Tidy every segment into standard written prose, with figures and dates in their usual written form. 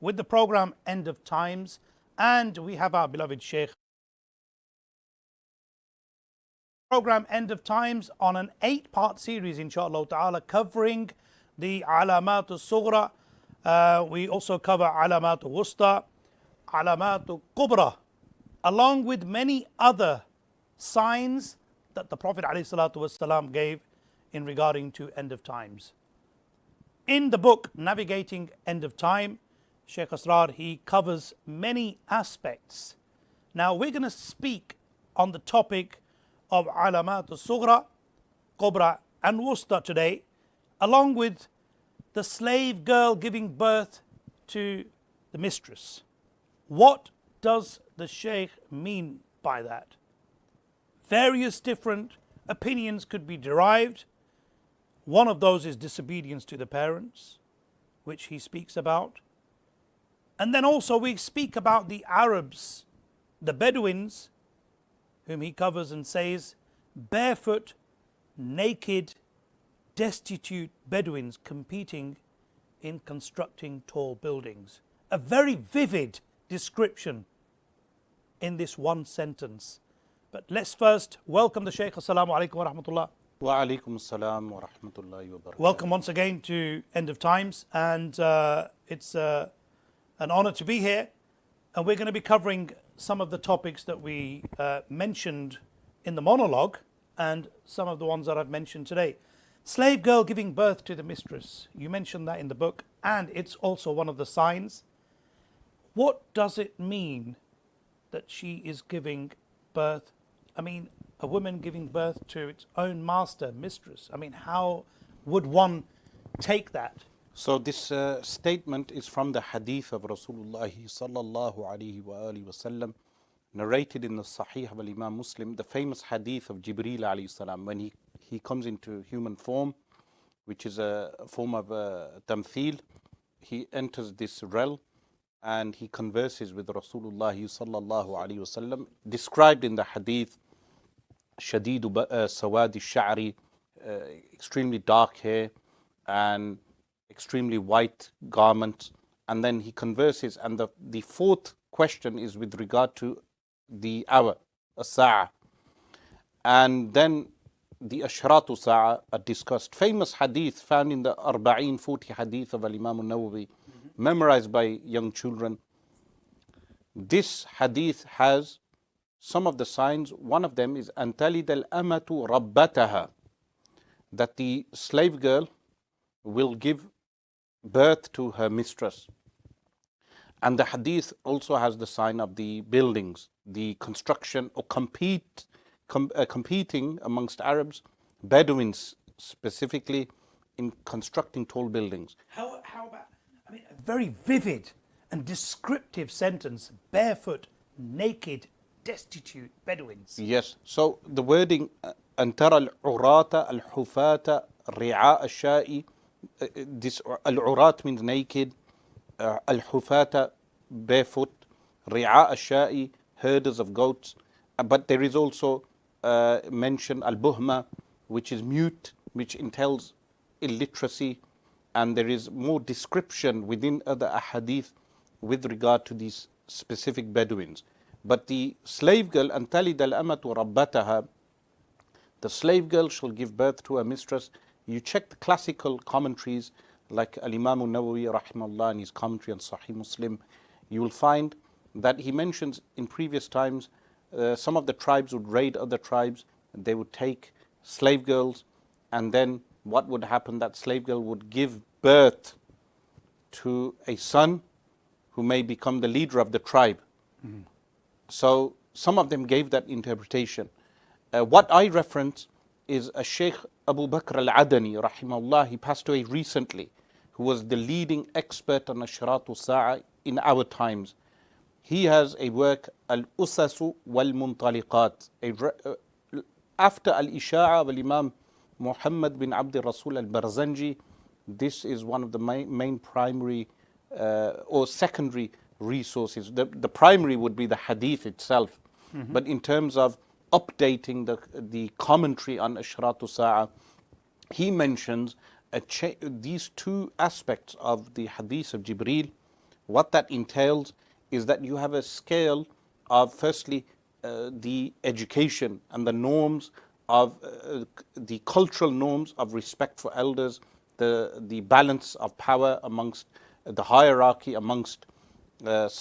with the program End of Times, and we have our beloved Shaykh. Program End of Times on an 8-part series, inshallah ta'ala, covering the Alamat al-Sughra. We also cover Alamat al-Wusta, Alamat al-Kubra, along with many other signs that the Prophet ﷺ gave in regarding to end of times. In the book Navigating End of Time, Shaykh Israr, he covers many aspects. Now we're going to speak on the topic of Alamat al-Sughra, Kubra and Wusta today, along with the slave girl giving birth to the mistress. What does the Shaykh mean by that? Various different opinions could be derived. One of those is disobedience to the parents, which he speaks about. And then also we speak about the Arabs, the Bedouins, whom he covers and says, barefoot, naked, destitute Bedouins competing in constructing tall buildings. A very vivid description in this one sentence. But let's first welcome the Shaykh. Assalamu alaikum wa rahmatullah. Wa alaikum assalam wa rahmatullahi wa barakatuh. Welcome once again to End of Times, and it's an honor to be here. And we're going to be covering some of the topics that we mentioned in the monologue and some of the ones that I've mentioned today. Slave girl giving birth to the mistress. You mentioned that in the book, and it's also one of the signs. What does it mean that she is giving birth? I mean, a woman giving birth to its own master, mistress. I mean, how would one take that? So this statement is from the hadith of Rasulullah sallallahu alaihi wa alihi wasallam, narrated in the Sahih of Imam Muslim, the famous hadith of Jibreel alayhi salam, when he comes into human form, which is a form of tamthil. He enters this realm and he converses with Rasulullah sallallahu alaihi wasallam, described in the hadith, shadidu sawadi sha'ri, extremely dark hair and extremely white garment. And then he converses, and the fourth question is with regard to the hour, as-sa'a. And then the ashratu sa'a are discussed. Famous hadith found in the 40 hadith of Imam al-Nawawi, memorized by young children. This hadith has some of the signs. One of them is antalid al-amatu rabbataha, that the slave girl will give birth to her mistress. And the hadith also has the sign of the buildings, the construction or competing amongst Arabs, Bedouins specifically, in constructing tall buildings. How about, I mean, a very vivid and descriptive sentence, barefoot, naked, destitute Bedouins. Yes, so the wording, antara al-urata al-hufata ri'a al-sha'i, this al-urat means naked, al-hufata barefoot, ri'a al-sha'i herders of goats. But there is also mention al-buhma, which is mute, which entails illiteracy, and there is more description within other ahadith with regard to these specific Bedouins. But the slave girl, antalid al-amatu rabbataha, the slave girl shall give birth to a mistress. You check the classical commentaries like Al-Imam al-Nawawi rahimahullah in his commentary on Sahih Muslim, you will find that he mentions in previous times some of the tribes would raid other tribes, and they would take slave girls, and then what would happen? That slave girl would give birth to a son who may become the leader of the tribe. So some of them gave that interpretation. What I reference is a Sheikh Abu Bakr al-Adani rahimahullah. He passed away recently, who was the leading expert on Ashratu Sa'a in our times. He has a work, Al-Usasu wal-Muntaliqat. After Al-Isha'a of Imam Muhammad bin Abd Rasul al-Barzanji, this is one of the main primary or secondary resources. The primary would be the hadith itself. But in terms of updating the commentary on Ashratu Sa'a, he mentions these two aspects of the hadith of Jibreel what that entails is that you have a scale of, firstly, the education and the norms of the cultural norms of respect for elders, the balance of power amongst the hierarchy amongst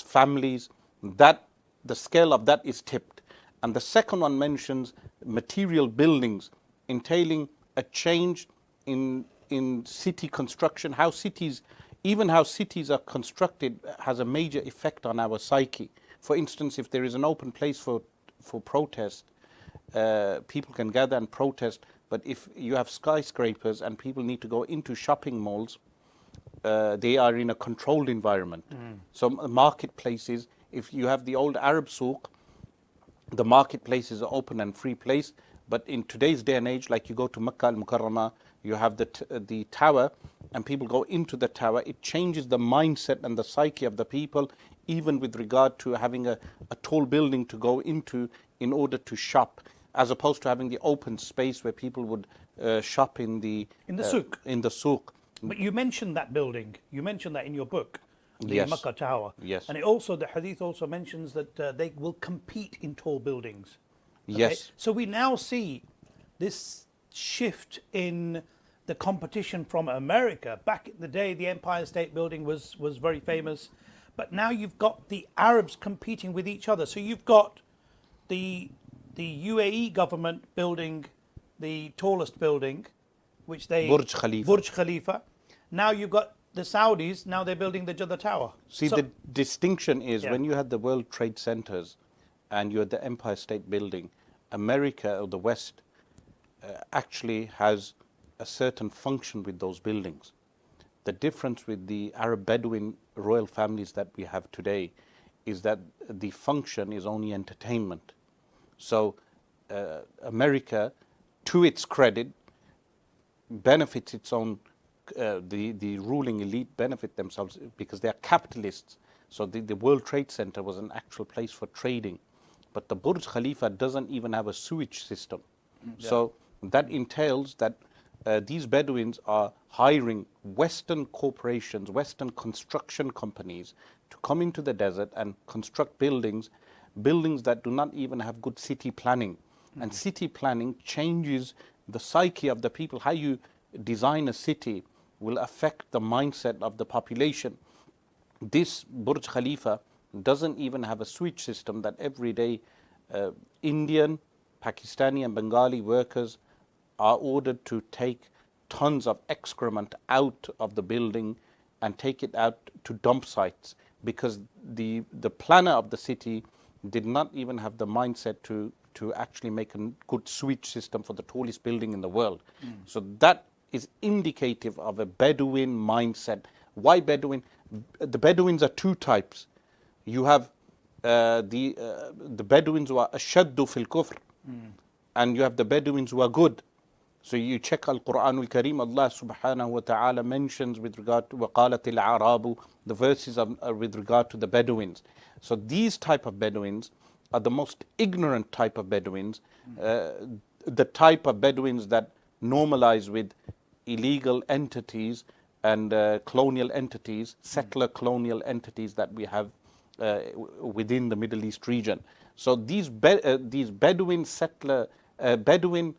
families, that the scale of that is tipped. And the second one mentions material buildings, entailing a change in city construction, how cities, even how cities are constructed has a major effect on our psyche. For instance, if there is an open place for protest, people can gather and protest, but if you have skyscrapers and people need to go into shopping malls, they are in a controlled environment. So marketplaces, if you have the old Arab souk, the marketplace is an open and free place. But in today's day and age, like you go to Makkah al-Mukarramah, you have the tower, and people go into the tower. It changes the mindset and the psyche of the people, even with regard to having a tall building to go into in order to shop, as opposed to having the open space where people would shop in the souk. In the souk. But you mentioned that building. You mentioned that in your book, the Yes. Makkah Tower. Yes. And it also, the hadith also mentions that they will compete in tall buildings. Okay? Yes. So we now see this shift in the competition from America. Back in the day, the Empire State Building was very famous. But now you've got the Arabs competing with each other. So you've got the UAE government building the tallest building, which they... Burj Khalifa. Burj Khalifa. Now you've got the Saudis, now they're building the Jeddah Tower. See, So- the distinction is Yeah. when you had the World Trade Centers and you had the Empire State Building, America or the West actually has a certain function with those buildings. The difference with the Arab Bedouin royal families that we have today is that the function is only entertainment. So America, to its credit, benefits its own, the ruling elite benefit themselves because they are capitalists. So the World Trade Center was an actual place for trading. But the Burj Khalifa doesn't even have a sewage system. So that entails that these Bedouins are hiring Western corporations, Western construction companies to come into the desert and construct buildings that do not even have good city planning. And city planning changes the psyche of the people. How you design a city will affect the mindset of the population. This Burj Khalifa doesn't even have a sewage system that every day Indian, Pakistani and Bengali workers are ordered to take tons of excrement out of the building and take it out to dump sites, because the planner of the city did not even have the mindset to actually make a good sewage system for the tallest building in the world. So that is indicative of a Bedouin mindset. Why Bedouin? The Bedouins are two types. You have the Bedouins who are ashaddu fil kufr, and you have the Bedouins who are good. So you check Al-Quran Al-Kareem, Allah subhanahu wa ta'ala mentions with regard to وَقَالَتِ الْعَرَابُ, the verses with regard to the Bedouins. So these type of Bedouins are the most ignorant type of Bedouins, the type of Bedouins that normalize with illegal entities and colonial entities, settler colonial entities that we have within the Middle East region. So these Bedouin settler, Bedouin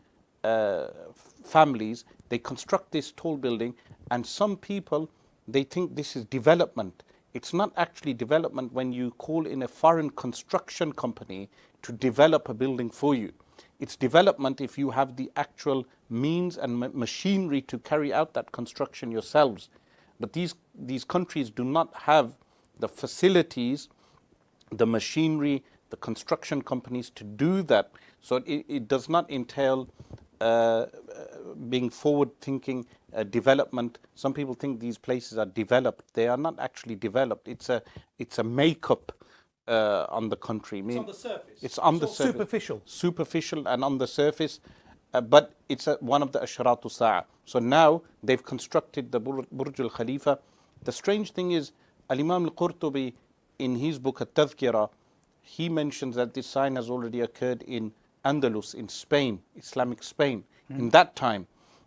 families, they construct this tall building, and some people, they think this is development. It's not actually development when you call in a foreign construction company to develop a building for you. It's development if you have the actual means and machinery to carry out that construction yourselves. But these countries do not have the facilities, the machinery, the construction companies to do that. So it does not entail being forward-thinking development. Some people think these places are developed. They are not actually developed. It's a makeup on the country. It's on the surface. It's on the surface. Superficial. Superficial and on the surface. But it's one of the Asharatu Sa'a. So now they've constructed the Burj Al Khalifa. The strange thing is, Al-Imam Al-Qurtubi, in his book At-Tadhkira, he mentions that this sign has already occurred in Andalus, in Spain, Islamic Spain, in that time.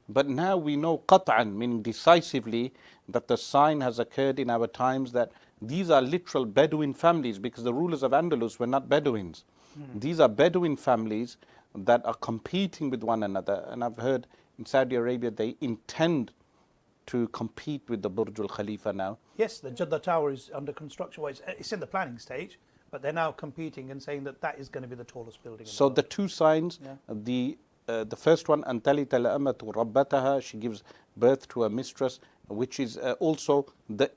But now we know qat'an, meaning decisively, that the sign has occurred in our times, that these are literal Bedouin families, because the rulers of Andalus were not Bedouins. These are Bedouin families that are competing with one another. And I've heard in Saudi Arabia they intend to compete with the Burj Al Khalifa now. Yes, the Jeddah Tower is under construction. Well, it's in the planning stage, but they're now competing and saying that that is going to be the tallest building. So the two signs, the first one, Antali Tala'amatu Rabbataha, she gives birth to a mistress, which is also the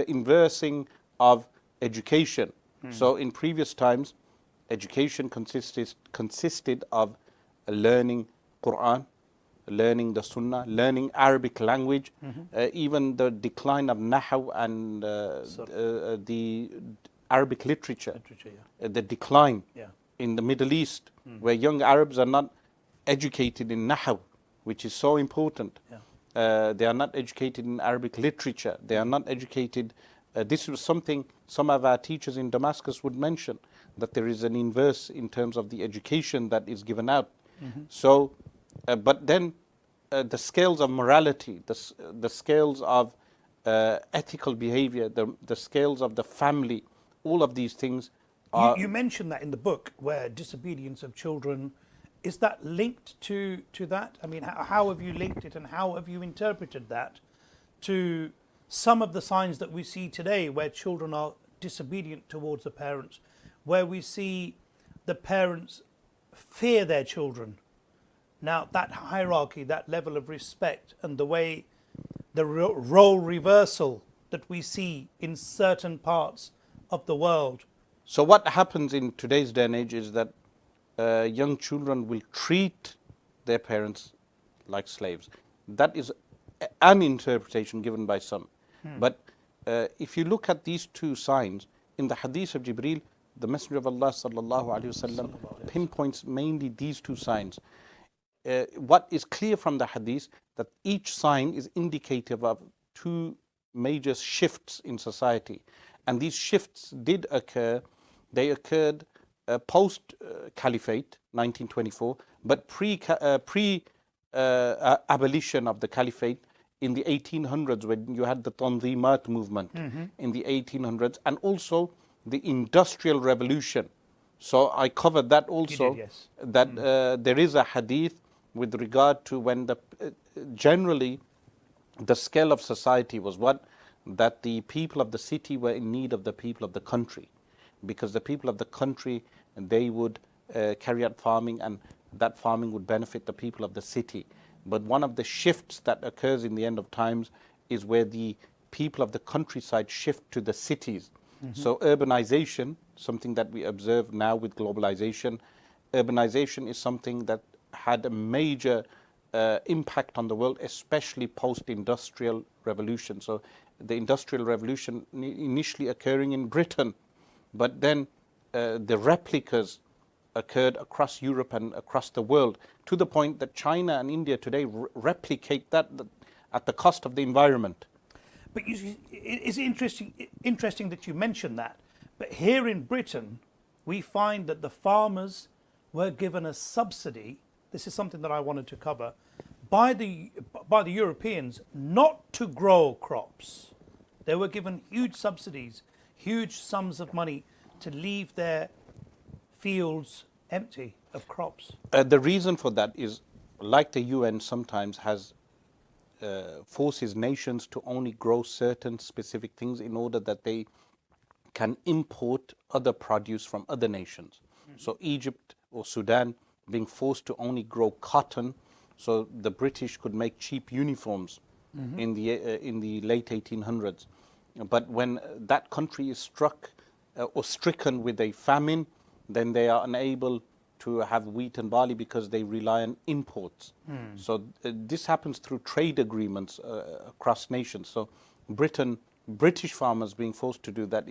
inversing of education. So in previous times, education consisted of learning Quran, learning the Sunnah, learning Arabic language, even the decline of Nahaw and the Arabic literature, the decline in the Middle East, where young Arabs are not educated in Nahaw, which is so important. They are not educated in Arabic literature. They are not educated. This was something some of our teachers in Damascus would mention, that there is an inverse in terms of the education that is given out. So, but then the scales of morality, the scales of ethical behavior, the scales of the family, all of these things are... You mentioned that in the book, where disobedience of children, is that linked to that? I mean, how have you linked it, and how have you interpreted that to some of the signs that we see today, where children are disobedient towards the parents, where we see the parents fear their children? Now, that hierarchy, that level of respect, and the way the role reversal that we see in certain parts of the world. So what happens in today's day and age is that young children will treat their parents like slaves. That is an interpretation given by some. But if you look at these two signs, in the hadith of Jibreel, the Messenger of Allah sallallahu alaihi wasallam pinpoints mainly these two signs. What is clear from the hadith, that each sign is indicative of two major shifts in society. And these shifts did occur. They occurred post-Caliphate, 1924, but pre-abolition of the Caliphate in the 1800s, when you had the Tanzimat movement in the 1800s, and also the Industrial Revolution. So I covered that also. You did, yes. That there is a hadith with regard to when generally the scale of society was what? That the people of the city were in need of the people of the country, because the people of the country, they would carry out farming, and that farming would benefit the people of the city. But one of the shifts that occurs in the end of times is where the people of the countryside shift to the cities. So urbanization, something that we observe now with globalization, urbanization is something that had a major impact on the world, especially post-industrial revolution. So the industrial revolution initially occurring in Britain, but then the replicas occurred across Europe and across the world, to the point that China and India today replicate that at the cost of the environment. But it's interesting that you mentioned that. But here in Britain, we find that the farmers were given a subsidy. This is something that I wanted to cover, by the Europeans, not to grow crops. They were given huge subsidies, huge sums of money to leave their fields empty of crops. The reason for that is, like the UN sometimes forces nations to only grow certain specific things in order that they can import other produce from other nations. So Egypt or Sudan being forced to only grow cotton, so the British could make cheap uniforms in the late 1800s. But when that country is struck or stricken with a famine, then they are unable to have wheat and barley because they rely on imports. So this happens through trade agreements across nations. So British farmers being forced to do that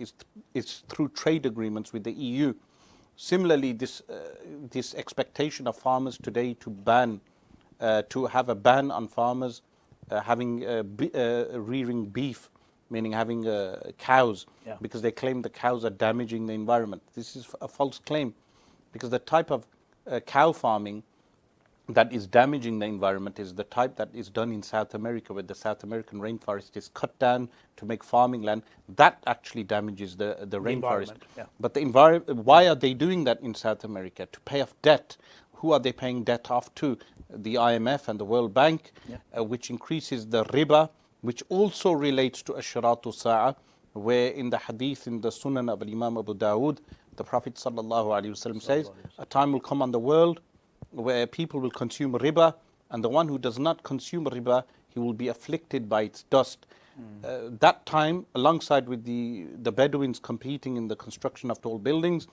is through trade agreements with the EU. Similarly, this expectation of farmers today to have a ban on farmers rearing beef, meaning having cows, because they claim the cows are damaging the environment. This is a false claim, because the type of cow farming that is damaging the environment is the type that is done in South America, where the South American rainforest is cut down to make farming land. That actually damages the rainforest. environment, yeah. But the why are they doing that in South America? To pay off debt. Who are they paying debt off to? The IMF and the World Bank, which increases the riba, which also relates to Ashratu Sa'a, where in the hadith in the Sunan of Imam Abu Dawood, the Prophet ﷺ says, a time will come on the world where people will consume riba, and the one who does not consume riba, he will be afflicted by its dust. That time, alongside with the Bedouins competing in the construction of tall buildings,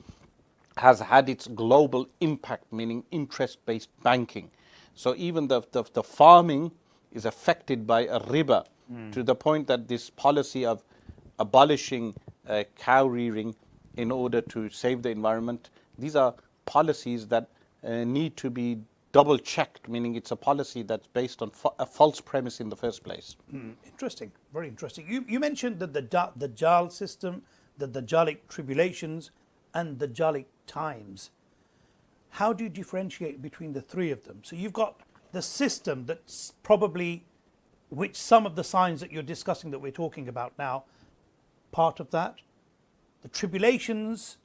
has had its global impact, meaning interest-based banking. So even the farming is affected by a riba, to the point that this policy of abolishing cow rearing in order to save the environment, these are policies that need to be double checked, meaning it's a policy that's based on a false premise in the first place. Interesting, very interesting. You mentioned that the Dajjal system, the Dajjalic tribulations, and the Dajjalic times. How do you differentiate between the three of them? So you've got the system that's probably, which some of the signs that you're discussing that we're talking about now, part of that, the tribulations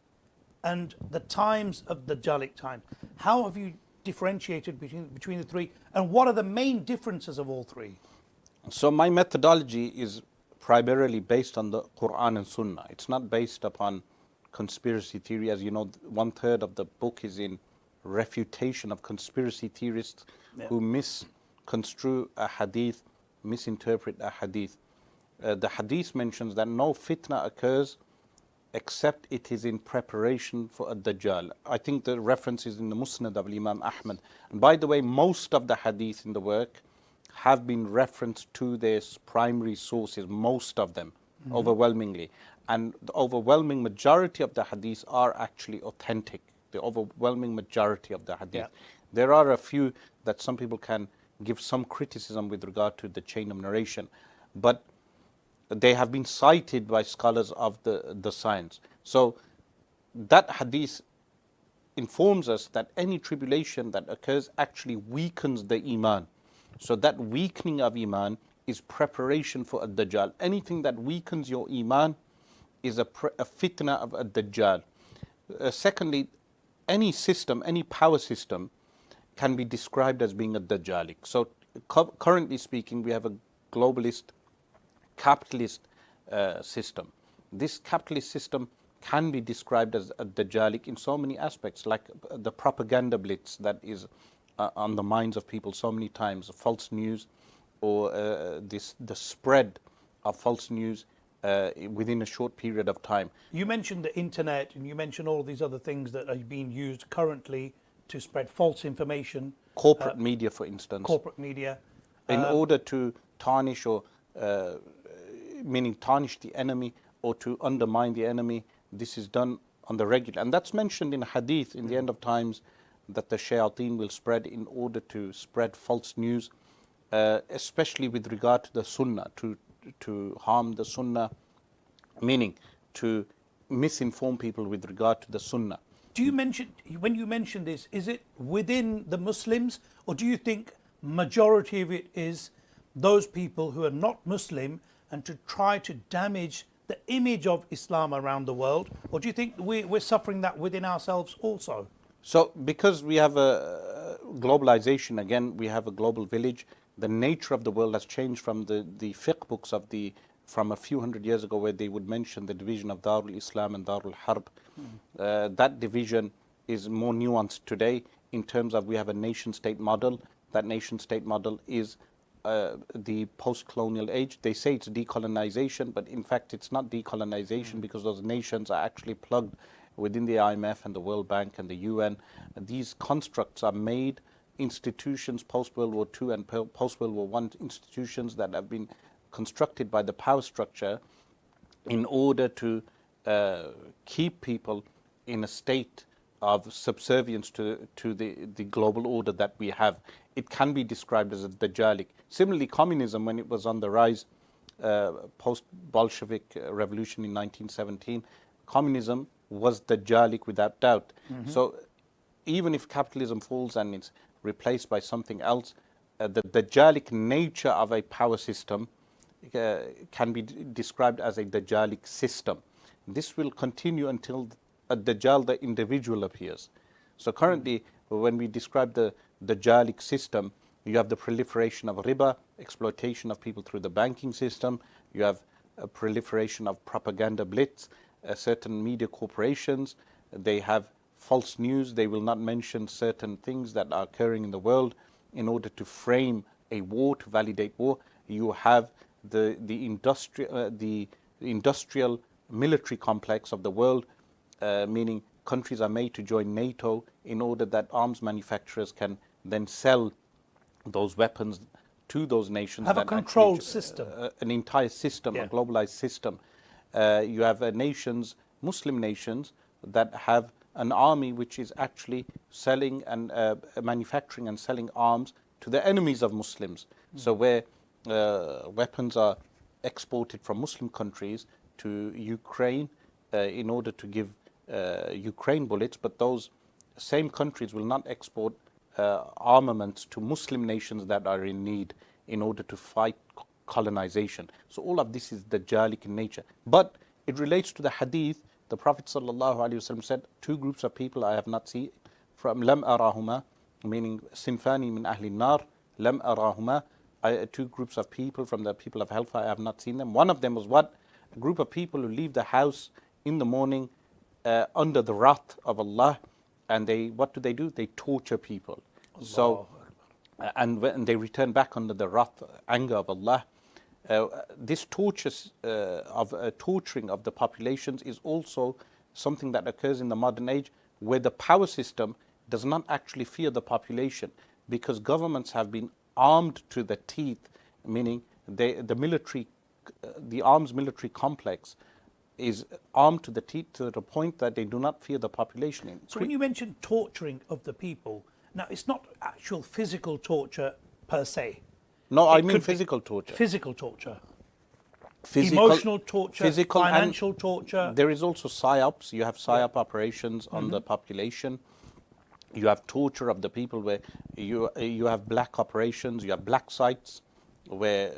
and the times of the Dajjalic time. How have you differentiated between the three, and what are the main differences of all three? So my methodology is primarily based on the Quran and Sunnah. It's not based upon conspiracy theory. As you know, 1/3 of the book is in refutation of conspiracy theorists who misconstrue a hadith, misinterpret a hadith. The hadith mentions that no fitna occurs except it is in preparation for a Dajjal. I think the reference is in the Musnad of Imam Ahmad. And by the way, most of the hadith in the work have been referenced to their primary sources, most of them, overwhelmingly. And the overwhelming majority of the hadiths are actually authentic, the overwhelming majority of the hadith. There are a few that some people can give some criticism with regard to the chain of narration, but they have been cited by scholars of the science. So that hadith informs us that any tribulation that occurs actually weakens the iman. So that weakening of iman is preparation for a Dajjal. Anything that weakens your iman is a fitna of a Dajjal. Secondly, any system, any power system can be described as being a Dajjalic. So currently speaking, we have a globalist capitalist system. This capitalist system can be described as a Dajjalic in so many aspects, like the propaganda blitz that is on the minds of people so many times, false news, or the spread of false news within a short period of time. You mentioned the internet, and you mentioned all these other things that are being used currently to spread false information. Corporate media, for instance. Corporate media. In order to tarnish or meaning tarnish the enemy or to undermine the enemy, this is done on the regular. And that's mentioned in hadith in the end of times, that the shayateen will spread in order to spread false news, especially with regard to the sunnah, to harm the sunnah, meaning to misinform people with regard to the sunnah. Do you mention, when you mention this, is it within the Muslims, or do you think majority of it is those people who are not Muslim and to try to damage the image of Islam around the world? Or do you think we're suffering that within ourselves also? So because we have a globalization, again, we have a global village, the nature of the world has changed from the fiqh books of from a few hundred years ago, where they would mention the division of Darul Islam and Darul Harb. That division is more nuanced today in terms of we have a nation state model. That nation state model is the post-colonial age. They say it's decolonization, but in fact it's not decolonization, because those nations are actually plugged within the IMF and the World Bank and the UN. These constructs are made institutions, post-World War II and post-World War I institutions that have been constructed by the power structure in order to keep people in a state of subservience to the global order that we have. It can be described as a Dajjalic. Similarly, communism, when it was on the rise post-Bolshevik revolution in 1917, communism was Dajjalic without doubt. So even if capitalism falls and it's replaced by something else. The Dajjalic nature of a power system can be described as a Dajjalic system. This will continue until a Dajjal, the individual, appears. So currently, when we describe the Dajjalic system, you have the proliferation of riba, exploitation of people through the banking system. You have a proliferation of propaganda blitz. Certain media corporations, they have false news. They will not mention certain things that are occurring in the world in order to frame a war, to validate war. You have the industrial military complex of the world, meaning countries are made to join NATO in order that arms manufacturers can then sell those weapons to those nations. Have a controlled system. An entire system, a globalized system. You have nations, Muslim nations, that have an army which is actually selling and manufacturing and selling arms to the enemies of Muslims. So where weapons are exported from Muslim countries to Ukraine in order to give Ukraine bullets, but those same countries will not export armaments to Muslim nations that are in need in order to fight colonization. So all of this is Dajjalic in nature. But it relates to the hadith. The Prophet ﷺ said, two groups of people I have not seen from Lam arahuma, meaning Sinfani min ahli nar, Lam arahuma, two groups of people from the people of hellfire, I have not seen them. One of them was what? A group of people who leave the house in the morning under the wrath of Allah, and what do? They torture people. Allah. So, and when they return back under the wrath, anger of Allah. This torturing of the populations is also something that occurs in the modern age, where the power system does not actually fear the population, because governments have been armed to the teeth, meaning the arms military complex is armed to the teeth to the point that they do not fear the population. So when you mention torturing of the people, now it's not actual physical torture per se. No, I mean physical torture. Physical torture. Emotional torture, financial torture. There is also psyops. You have psyop operations on the population. You have torture of the people where you have black operations, you have black sites where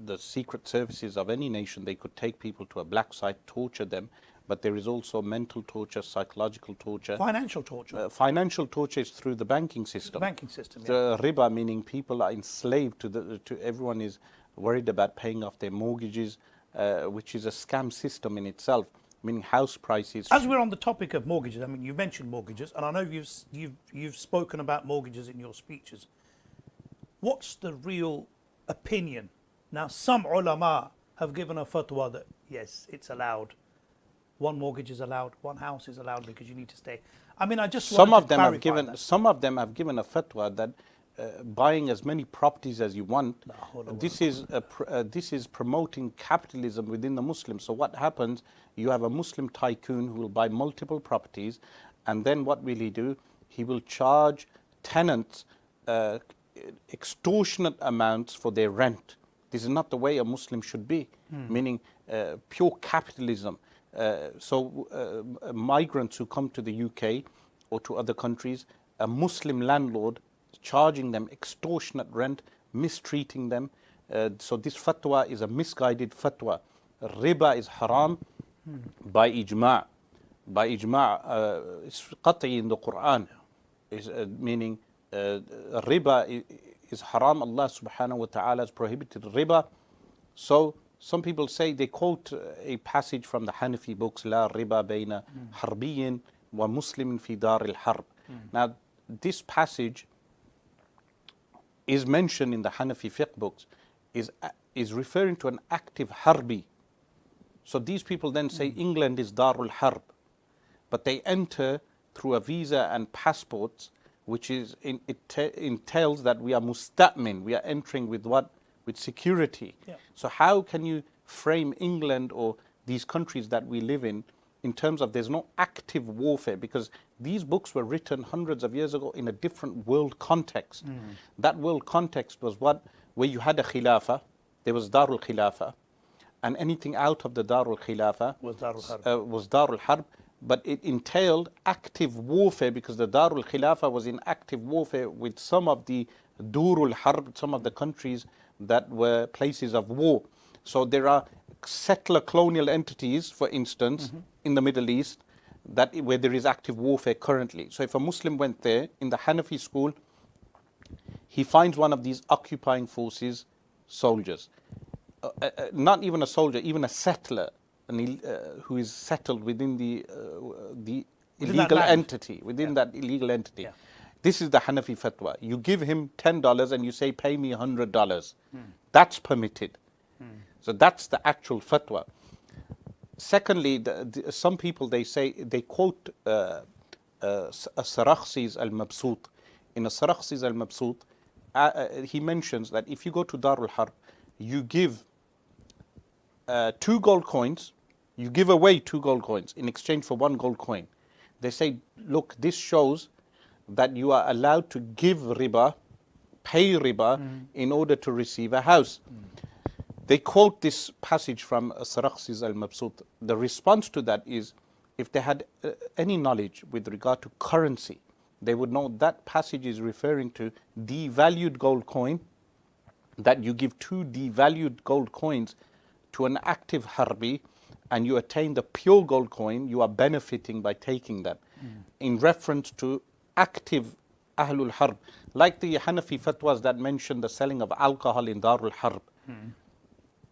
the secret services of any nation, they could take people to a black site, torture them. But there is also mental torture, psychological torture. Financial torture. Financial torture is through the banking system. The banking system, The riba, meaning people are enslaved to everyone is worried about paying off their mortgages, which is a scam system in itself, meaning house prices. As we're on the topic of mortgages, I mean, you mentioned mortgages, and I know you've spoken about mortgages in your speeches. What's the real opinion? Now, some ulama have given a fatwa that, yes, it's allowed. One mortgage is allowed, one house is allowed because you need to stay. I mean, I just some of them have given a fatwa that buying as many properties as you want. This is promoting capitalism within the Muslims. So what happens? You have a Muslim tycoon who will buy multiple properties, and then what will he do? He will charge tenants extortionate amounts for their rent. This is not the way a Muslim should be, meaning pure capitalism. So migrants who come to the UK or to other countries, a Muslim landlord charging them extortionate rent, mistreating them. So this fatwa is a misguided fatwa. Riba is haram by ijma'. By ijma', it's qat'i in the Quran, meaning riba is haram. Allah subhanahu wa ta'ala has prohibited riba. So some people say, they quote a passage from the Hanafi books, La riba bayna harbiyin wa muslimin fi dar al-harb. Now, this passage is mentioned in the Hanafi fiqh books, is referring to an active harbi. So these people then say England is Darul Harb, but they enter through a visa and passports, which is entails that we are musta'min, we are entering with what? With security. Yeah. So how can you frame England or these countries that we live in terms of there's no active warfare? Because these books were written hundreds of years ago in a different world context. That world context was what? Where you had a khilafah, there was Darul Khilafah, and anything out of the Darul Khilafah was Darul Harb. was Darul Harb. but it entailed active warfare because the Darul Khilafah was in active warfare with some of the Durul Harb, some of the countries that were places of war. So there are settler colonial entities, for instance, in the Middle East, that where there is active warfare currently. So if a Muslim went there in the Hanafi school, he finds one of these occupying forces soldiers, not even a soldier, even a settler, who is settled within the illegal entity, that illegal entity. Yeah. This is the Hanafi fatwa. You give him $10 and you say, pay me $100. That's permitted. So that's the actual fatwa. Secondly, some people, they quote Sarakhsi's al-Mabsut. In Sarakhsi's al-Mabsut, he mentions that if you go to Darul Harb, you give 2 gold coins, you give away 2 gold coins in exchange for 1 gold coin. They say, look, this shows that you are allowed to give riba, pay riba, in order to receive a house. They quote this passage from Sarakhsi's al-Mabsut. The response to that is, if they had any knowledge with regard to currency, they would know that passage is referring to devalued gold coin, that you give 2 devalued gold coins to an active harbi and you attain the pure gold coin, you are benefiting by taking that. In reference to active Ahlul Harb, like the Hanafi fatwas that mention the selling of alcohol in Darul Harb.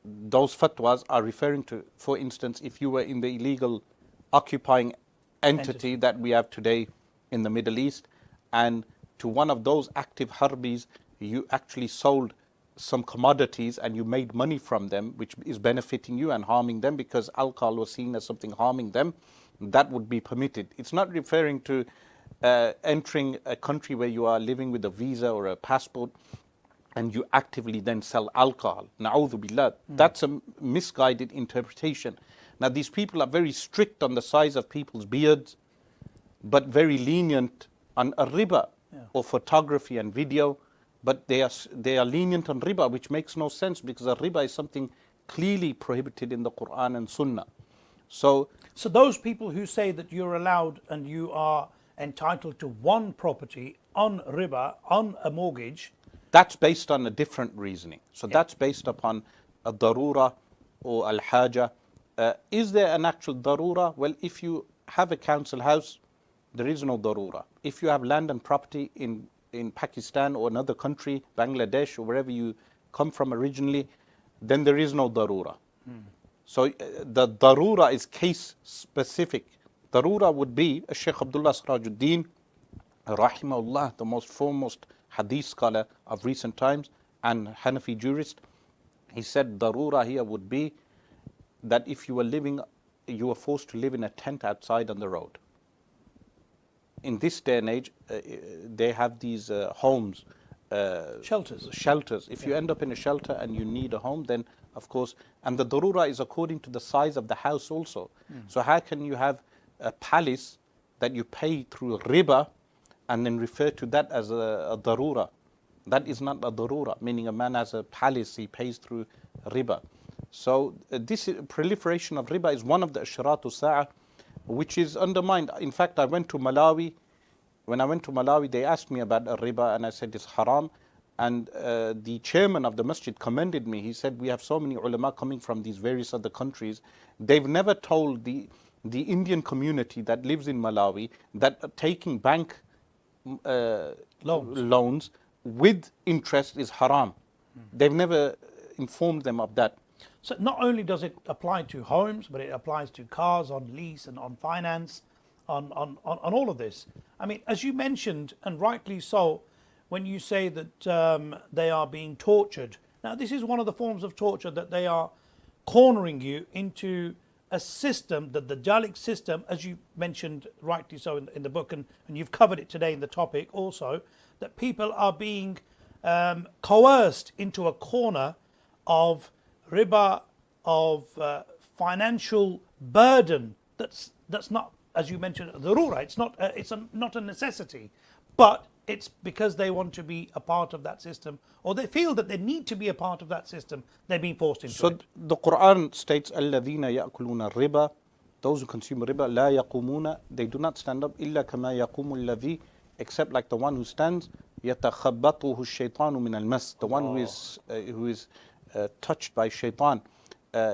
Those fatwas are referring to, for instance, if you were in the illegal occupying entity that we have today in the Middle East, and to one of those active harbis, you actually sold some commodities and you made money from them, which is benefiting you and harming them because alcohol was seen as something harming them, that would be permitted. It's not referring to entering a country where you are living with a visa or a passport and you actively then sell alcohol. Na'udhu billah. That's a misguided interpretation. Now these people are very strict on the size of people's beards, but very lenient on a riba or photography and video, but they are lenient on riba, which makes no sense because a riba is something clearly prohibited in the Quran and Sunnah. So those people who say that you're allowed and you are entitled to one property on riba, on a mortgage, that's based on a different reasoning. So that's based upon a darura or al-haja. Is there an actual darura? Well, if you have a council house, there is no darura. If you have land and property in Pakistan or another country, Bangladesh or wherever you come from originally, then there is no darura. So the darura is case specific. Darura would be Sheikh Abdullah Sirajuddin, rahimahullah, the most foremost hadith scholar of recent times and Hanafi jurist. He said darura here would be that if you were forced to live in a tent outside on the road. In this day and age, they have these homes, shelters. If you end up in a shelter and you need a home, then of course, and the darura is according to the size of the house also. So how can you have a palace that you pay through riba and then refer to that as a darura? That is not a darura, meaning a man has a palace, he pays through riba. So this proliferation of riba is one of the ashratu sa'a, which is undermined. In fact, I went to Malawi. When I went to Malawi, they asked me about a riba and I said it's haram. And the chairman of the masjid commended me. He said, we have so many ulama coming from these various other countries. They've never told the Indian community that lives in Malawi that taking bank loans with interest is haram. They've never informed them of that. So not only does it apply to homes, but it applies to cars on lease and on finance, on all of this. I mean, as you mentioned, and rightly so, when you say that they are being tortured. Now, this is one of the forms of torture, that they are cornering you into a system, the Dajjalic system, as you mentioned rightly so in the book, and you've covered it today in the topic also, that people are being coerced into a corner of riba, of financial burden that's not, as you mentioned, darura. It's not a necessity, but it's because they want to be a part of that system, or they feel that they need to be a part of that system. They're being forced into it. So the Quran states, الَّذِينَ يَأْكُلُونَ الرِّبَى those who consume riba, لا يقومون, they do not stand up, إلا كما يقوم الذي, except like the one who stands, يتخبطه الشيطان من المس, the one who is touched by shaitan.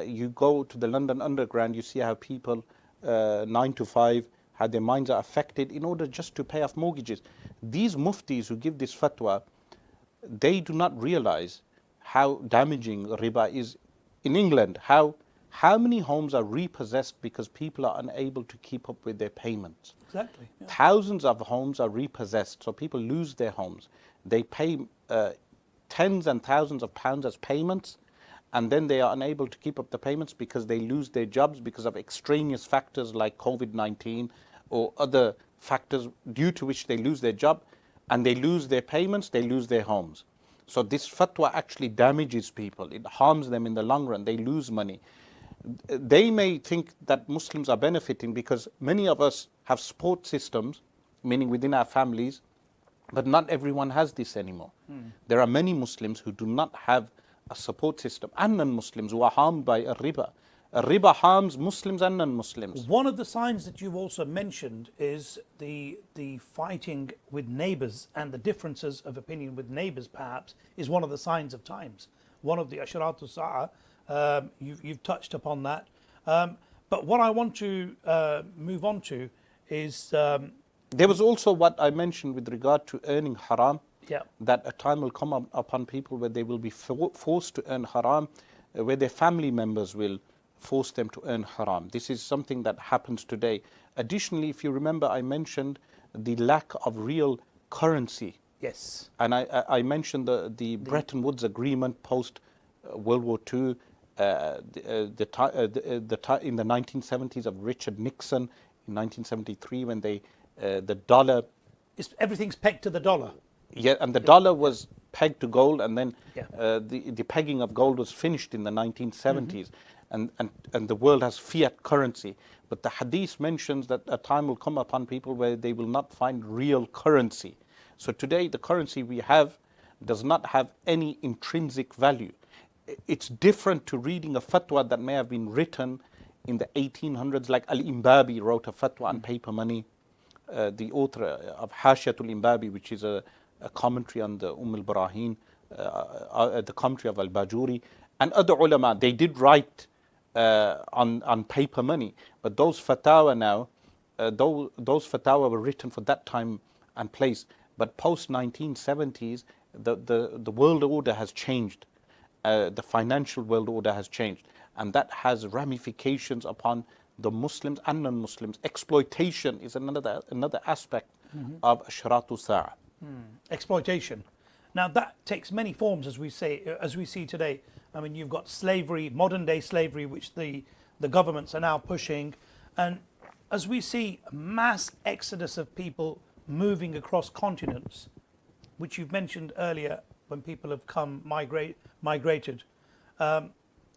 You go to the London Underground, you see how people 9 to 5, how their minds are affected in order just to pay off mortgages. These muftis who give this fatwa, they do not realize how damaging riba is. In England, how many homes are repossessed because people are unable to keep up with their payments? Exactly. Yeah. Thousands of homes are repossessed, so people lose their homes. They pay tens and thousands of pounds as payments, and then they are unable to keep up the payments because they lose their jobs because of extraneous factors like COVID-19 or other factors due to which they lose their job, and they lose their payments, they lose their homes. So this fatwa actually damages people. It harms them in the long run. They lose money. They may think that Muslims are benefiting because many of us have support systems, meaning within our families, but not everyone has this anymore. There are many Muslims who do not have a support system, and non-Muslims who are harmed by a riba. A riba harms Muslims and non-Muslims. One of the signs that you've also mentioned is the fighting with neighbors, and the differences of opinion with neighbors perhaps is one of the signs of times. One of the asharatu sa'a, you've touched upon that. But what I want to move on to is... there was also what I mentioned with regard to earning haram. Yeah. That a time will come upon people where they will be forced to earn haram, where their family members will force them to earn haram. This is something that happens today. Additionally, if you remember, I mentioned the lack of real currency. Yes. And I mentioned the Bretton Woods Agreement post World War II, in the 1970s of Richard Nixon, in 1973 when the dollar... Everything's pegged to the dollar. Yeah, and the dollar was pegged to gold, and then the pegging of gold was finished in the 1970s, and the world has fiat currency. But the hadith mentions that a time will come upon people where they will not find real currency. So today the currency we have does not have any intrinsic value. It's different to reading a fatwa that may have been written in the 1800s, like Al-Imbabi wrote a fatwa on paper money. The author of Hashiyatul Imbabi, which is a commentary on the al-Barahin, the commentary of Al-Bajuri, and other ulama, they did write on paper money. But those fatwa now, those fatwa were written for that time and place. But post 1970s, the world order has changed. The financial world order has changed, and that has ramifications upon the Muslims and non-Muslims. Exploitation is another aspect of asharatu sa'a. Exploitation. Now that takes many forms, as we see today. I mean, you've got slavery, modern day slavery, which the governments are now pushing, and as we see mass exodus of people moving across continents, which you've mentioned earlier, when people have come migrated,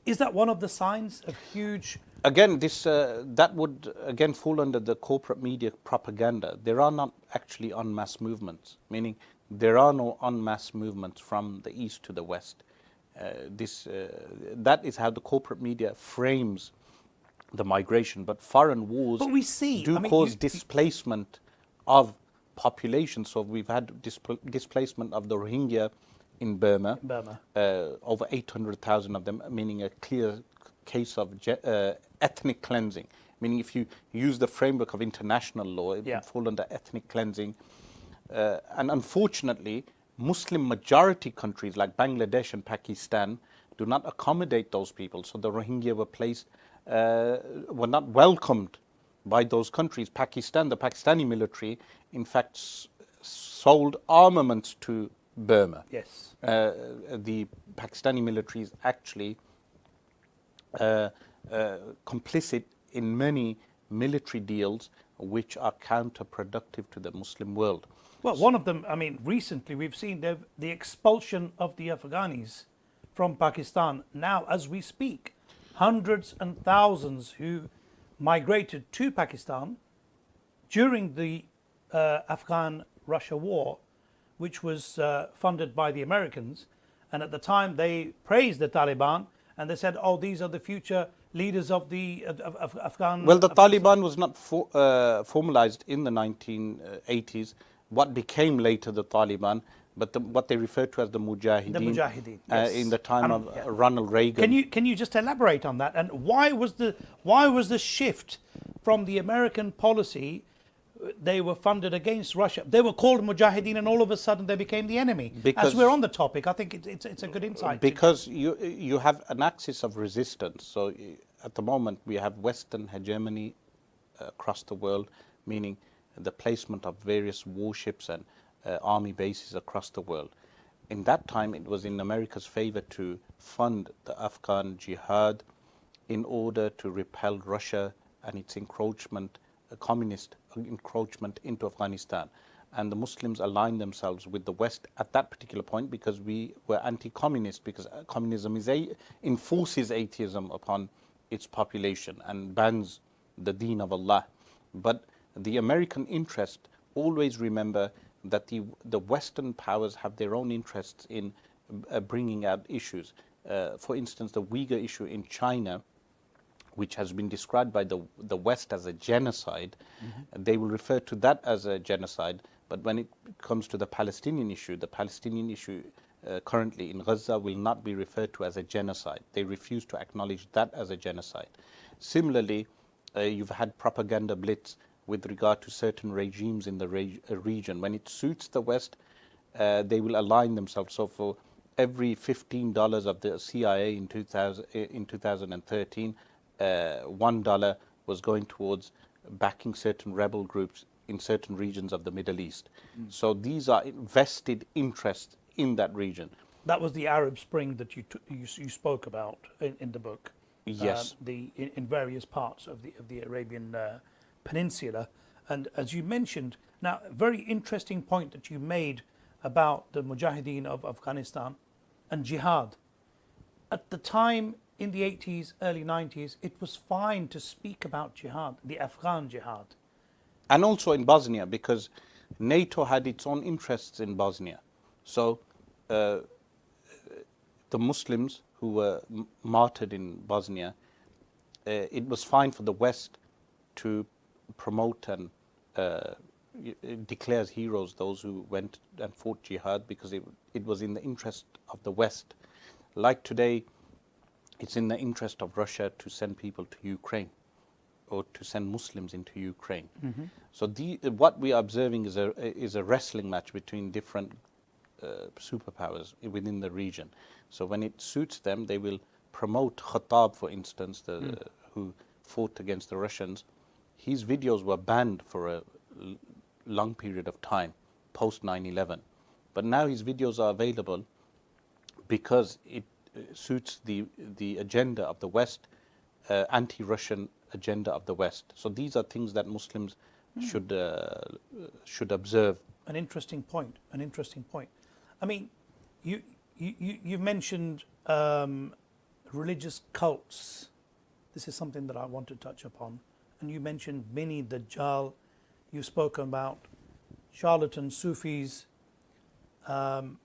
is that one of the signs of huge? Again, this that would again fall under the corporate media propaganda. There are not actually en masse movements, meaning there are no en masse movements from the east to the west. That is how the corporate media frames the migration. But foreign wars cause displacement of population. So we've had displacement of the Rohingya in Burma. Over 800,000 of them, meaning a clear case of ethnic cleansing. Meaning if you use the framework of international law, it would fall under ethnic cleansing. And unfortunately, Muslim majority countries like Bangladesh and Pakistan do not accommodate those people. So the Rohingya were not welcomed by those countries. Pakistan, the Pakistani military, in fact, sold armaments to Burma. Yes. The Pakistani military is actually complicit in many military deals which are counterproductive to the Muslim world. Well, one of them, I mean, recently we've seen the expulsion of the Afghanis from Pakistan. Now, as we speak, hundreds and thousands who migrated to Pakistan during the Afghan-Russia war, which was funded by the Americans. And at the time, they praised the Taliban, and they said, oh, these are the future leaders of the of Afghan. Well, the Taliban was not formalized in the 1980s. What became later the Taliban, but what they refer to as the Mujahideen, yes. in the time of Ronald Reagan. Can you just elaborate on that? And why was the shift from the American policy? They were funded against Russia. They were called Mujahideen, and all of a sudden they became the enemy. As we're on the topic, I think it's a good insight. Because you have an axis of resistance. So at the moment we have Western hegemony across the world, meaning the placement of various warships and army bases across the world. In that time, it was in America's favor to fund the Afghan jihad in order to repel Russia and its encroachment, communist encroachment into Afghanistan. And the Muslims aligned themselves with the West at that particular point because we were anti-communist, because communism enforces atheism upon its population and bans the deen of Allah. But the American interest, always remember that the Western powers have their own interests in bringing out issues. For instance, the Uyghur issue in China, which has been described by the West as a genocide, they will refer to that as a genocide. But when it comes to the Palestinian issue currently in Gaza will not be referred to as a genocide. They refuse to acknowledge that as a genocide. Similarly, you've had propaganda blitz with regard to certain regimes in the region. When it suits the West, they will align themselves. So for every $15 of the CIA in 2013, $1 was going towards backing certain rebel groups in certain regions of the Middle East. So these are vested interests in that region. That was the Arab Spring that you spoke about in the book. Yes. In various parts of the Arabian Peninsula. And as you mentioned, now a very interesting point that you made about the Mujahideen of Afghanistan and jihad. At the time in the 80s, early 90s, it was fine to speak about jihad, the Afghan jihad. And also in Bosnia, because NATO had its own interests in Bosnia. So the Muslims who were martyred in Bosnia, it was fine for the West to promote and declare as heroes those who went and fought jihad, because it was in the interest of the West. Like today, it's in the interest of Russia to send people to Ukraine or to send Muslims into Ukraine. So what we are observing is a wrestling match between different superpowers within the region. So when it suits them, they will promote Khattab, for instance, who fought against the Russians. His videos were banned for a long period of time, post 9/11. But now his videos are available because it suits the agenda of the West, anti-Russian agenda of the West. So these are things that Muslims should observe. An interesting point. I mean, you mentioned religious cults. This is something that I want to touch upon. And you mentioned Mini Dajjal. You've spoken about charlatan Sufis. The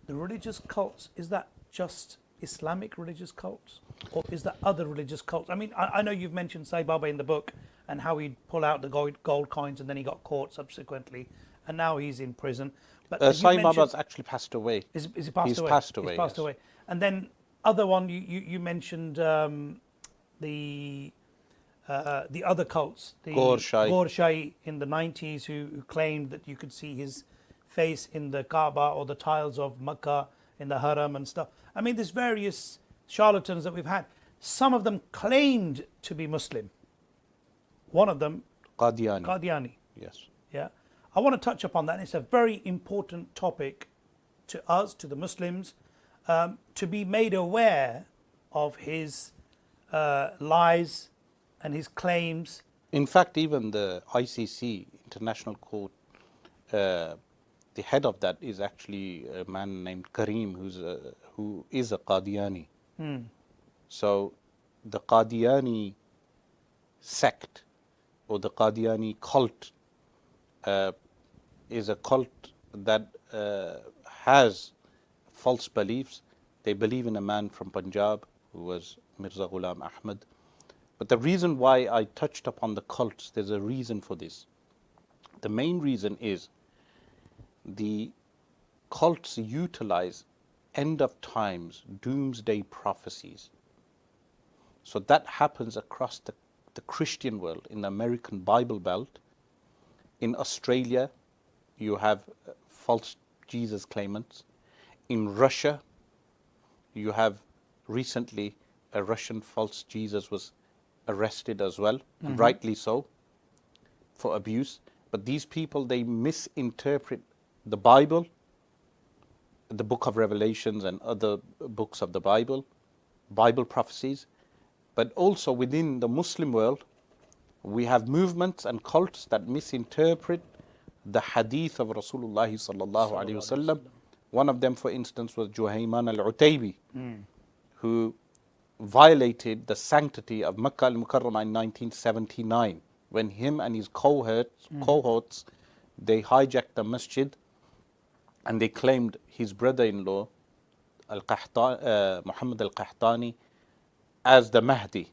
religious cults, is that just Islamic religious cults? Or is that other religious cults? I mean, I know you've mentioned Sai Baba in the book and how he'd pull out the gold coins and then he got caught subsequently. And now he's in prison. But Sai Baba's actually passed away. Is he passed away? Passed away. He's passed away. And then other one, you mentioned the other cults, the Ghor-Shahi in the 90s, who claimed that you could see his face in the Kaaba or the tiles of Makkah in the Haram and stuff. I mean, there's various charlatans that we've had. Some of them claimed to be Muslim. One of them, Qadiani. Yes. Yeah. I want to touch upon that. It's a very important topic to us, to the Muslims, to be made aware of his lies and his claims. In fact, even the ICC, International Court, the head of that is actually a man named Karim, who is a Qadiani. So the Qadiani sect or the Qadiani cult is a cult that has false beliefs. They believe in a man from Punjab who was Mirza Ghulam Ahmad. But the reason why I touched upon the cults, there's a reason for this. The main reason is the cults utilize end of times, doomsday prophecies. So that happens across the Christian world, in the American Bible Belt. In Australia, you have false Jesus claimants. In Russia, you have recently a Russian false Jesus was arrested as well, and rightly so, for abuse. But these people, they misinterpret the Bible, the book of Revelations and other books of the Bible prophecies. But also within the Muslim world, we have movements and cults that misinterpret the hadith of Rasulullah sallallahu alaihi wasallam. One of them, for instance, was Juhayman al-Utaybi, who violated the sanctity of Makkah al-Mukarramah in 1979, when him and his cohorts, they hijacked the masjid and they claimed his brother-in-law, Muhammad al-Qahtani, as the Mahdi.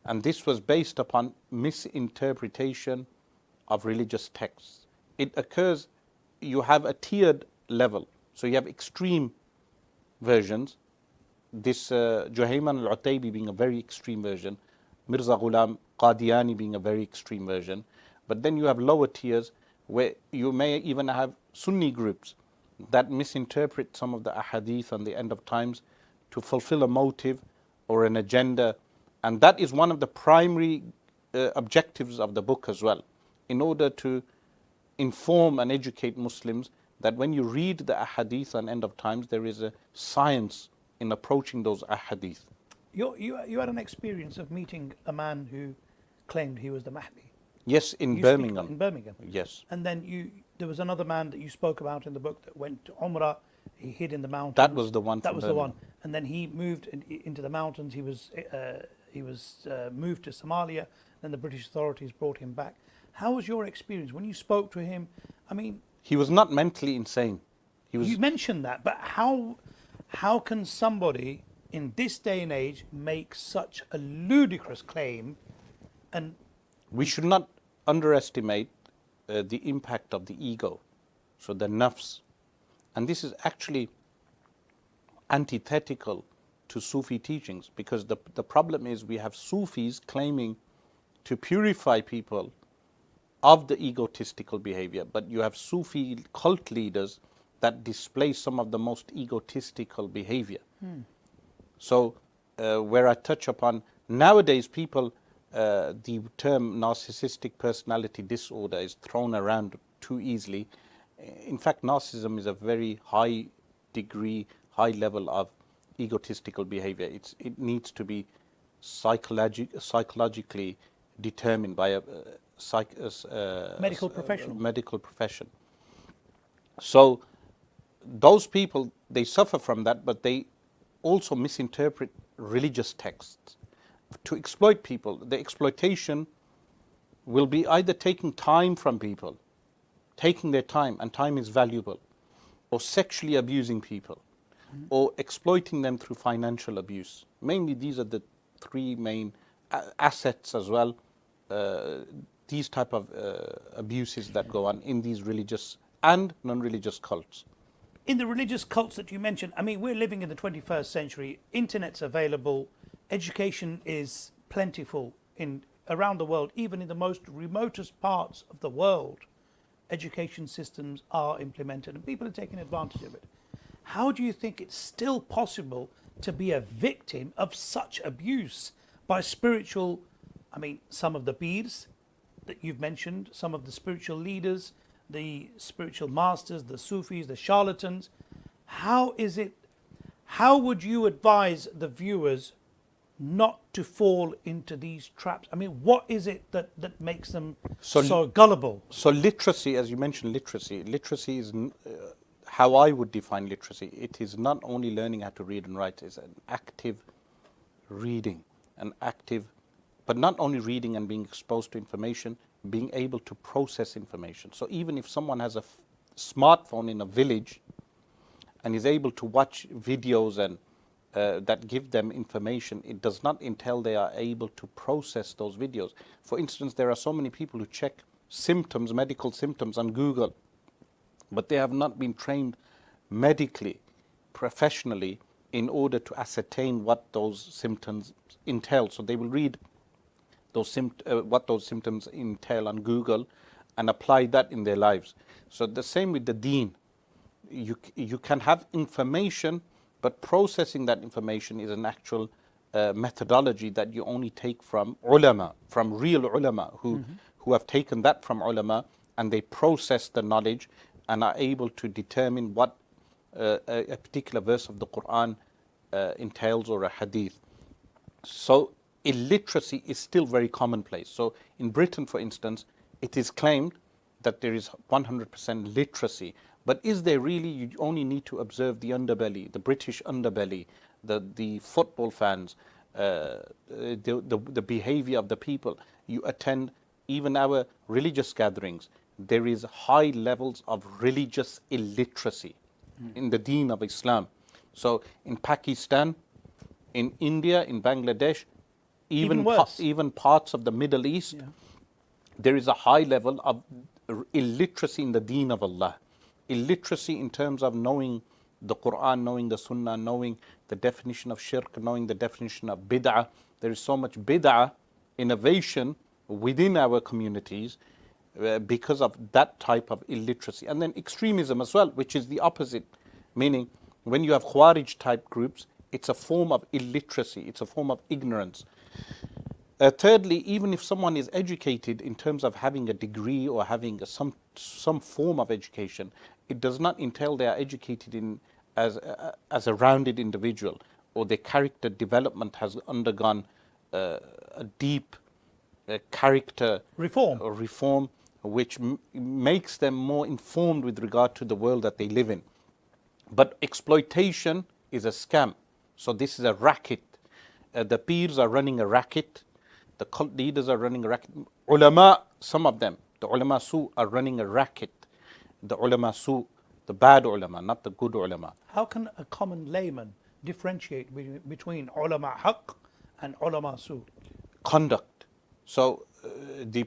And this was based upon misinterpretation of religious texts. It occurs, you have a tiered level. So you have extreme versions. This Juhayman al-Utaybi being a very extreme version, Mirza Ghulam Qadiani being a very extreme version. But then you have lower tiers where you may even have Sunni groups that misinterpret some of the ahadith on the end of times to fulfill a motive or an agenda. And that is one of the primary objectives of the book as well, in order to inform and educate Muslims that when you read the ahadith on end of times, there is a science in approaching those ahadith. You had an experience of meeting a man who claimed he was the Mahdi. Yes, in Birmingham. In Birmingham. Yes. And then there was another man that you spoke about in the book that went to Umrah. He hid in the mountains. That was the one. That was the one. And then he moved into the mountains. He was moved to Somalia. Then the British authorities brought him back. How was your experience when you spoke to him? I mean, he was not mentally insane. He was. You mentioned that, but how can somebody in this day and age make such a ludicrous claim? And we should not underestimate the impact of the ego, so the nafs. And this is actually antithetical to Sufi teachings, because the problem is we have Sufis claiming to purify people of the egotistical behavior, but you have Sufi cult leaders that display some of the most egotistical behavior. So where I touch upon, nowadays people, the term narcissistic personality disorder is thrown around too easily. In fact, narcissism is a very high degree, high level of egotistical behavior. It needs to be psychologically determined by a medical professional. Medical profession. So those people, they suffer from that, but they also misinterpret religious texts to exploit people. The exploitation will be either taking time from people, taking their time, and time is valuable, or sexually abusing people, or exploiting them through financial abuse. Mainly these are the three main assets as well, these type of abuses that go on in these religious and non-religious cults. In the religious cults that you mentioned, I mean, we're living in the 21st century, internet's available, education is plentiful around the world, even in the most remotest parts of the world. Education systems are implemented and people are taking advantage of it. How do you think it's still possible to be a victim of such abuse by spiritual, I mean, some of the peers that you've mentioned, some of the spiritual leaders, the spiritual masters, the Sufis, the charlatans? How would you advise the viewers not to fall into these traps? I mean, what is it that makes them so gullible? So literacy, as you mentioned, literacy is how I would define literacy. It is not only learning how to read and write, it's an active reading, but not only reading and being exposed to information, being able to process information. So even if someone has a smartphone in a village and is able to watch videos and that give them information, it does not entail they are able to process those videos. For instance, there are so many people who check symptoms, medical symptoms on Google, but they have not been trained medically, professionally, in order to ascertain what those symptoms entail. So they will read those what those symptoms entail on Google and apply that in their lives. So the same with the deen. You can have information, but processing that information is an actual methodology that you only take from ulama, from real ulama who have taken that from ulama, and they process the knowledge and are able to determine what a particular verse of the Quran entails, or a hadith. So illiteracy is still very commonplace. So in Britain, for instance, it is claimed that there is 100% literacy. But is there really? You only need to observe the underbelly, the British underbelly, the football fans, the behavior of the people. You attend even our religious gatherings. There is high levels of religious illiteracy in the deen of Islam. So in Pakistan, in India, in Bangladesh, even parts of the Middle East, there is a high level of illiteracy in the deen of Allah. Illiteracy in terms of knowing the Quran, knowing the Sunnah, knowing the definition of shirk, knowing the definition of bid'ah. There is so much bid'ah innovation within our communities because of that type of illiteracy. And then extremism as well, which is the opposite, meaning when you have Khawarij type groups, it's a form of illiteracy, it's a form of ignorance. Thirdly, even if someone is educated in terms of having a degree or having some form of education, it does not entail they are educated as a rounded individual, or their character development has undergone a deep character reform which makes them more informed with regard to the world that they live in. But exploitation is a scam. So this is a racket. The peers are running a racket. The cult leaders are running a racket. Ulama, some of them, the ulama su are running a racket. The ulama su, the bad ulama, not the good ulama. How can a common layman differentiate between ulama haqq and ulama su? Conduct. So the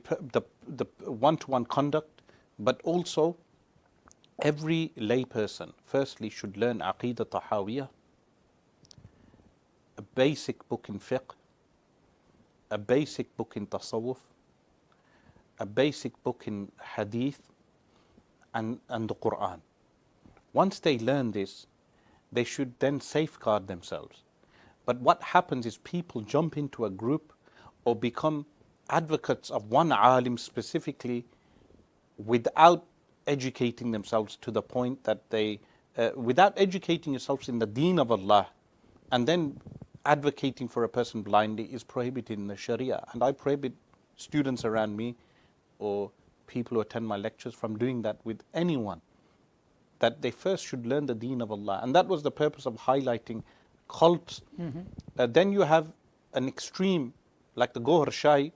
one-to-one conduct, but also every layperson firstly should learn Aqidah Tahawiyah, a basic book in fiqh, a basic book in tasawwuf, a basic book in hadith, and the Quran. Once they learn this, they should then safeguard themselves. But what happens is people jump into a group or become advocates of one alim specifically without educating themselves to the point that they, without educating yourselves in the deen of Allah, and then advocating for a person blindly is prohibited in the Sharia. And I prohibit students around me or people who attend my lectures from doing that with anyone. That they first should learn the deen of Allah. And that was the purpose of highlighting cults. Then you have an extreme, like the Gohar Shai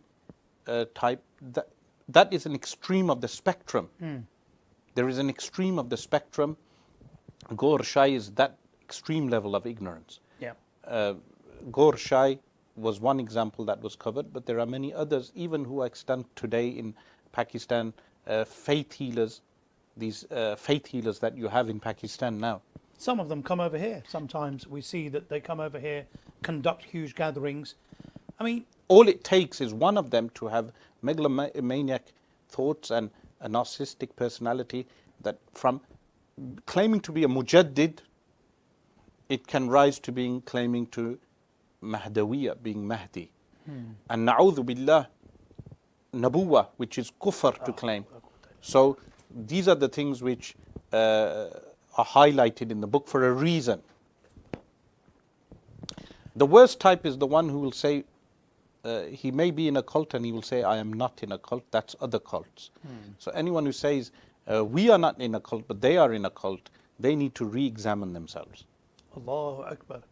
type, that is an extreme of the spectrum. There is an extreme of the spectrum. Gohar Shai is that extreme level of ignorance. Gohar Shai was one example that was covered, but there are many others, even who are extant today in Pakistan, faith healers, these faith healers that you have in Pakistan now. Some of them come over here. Sometimes we see that they come over here, conduct huge gatherings. I mean, all it takes is one of them to have megalomaniac thoughts and a narcissistic personality that from claiming to be a mujaddid, it can rise to being claiming to Mahdawiyya, being Mahdi. And na'udhu billah, Nabuwa, which is kufr to claim. So these are the things which are highlighted in the book for a reason. The worst type is the one who will say, he may be in a cult and he will say, I am not in a cult, that's other cults. So anyone who says, we are not in a cult, but they are in a cult, they need to re-examine themselves. Allahu Akbar.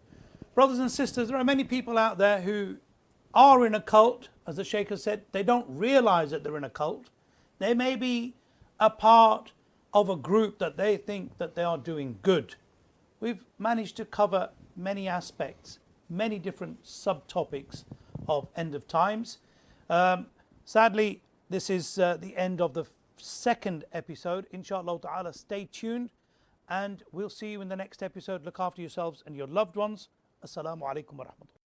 Brothers and sisters, there are many people out there who are in a cult. As the Shaykh has said, they don't realize that they're in a cult. They may be a part of a group that they think that they are doing good. We've managed to cover many aspects, many different subtopics of end of times. Sadly, this is the end of the second episode. Inshallah ta'ala, stay tuned and we'll see you in the next episode. Look after yourselves and your loved ones. Assalamu alaikum wa rahmatullah.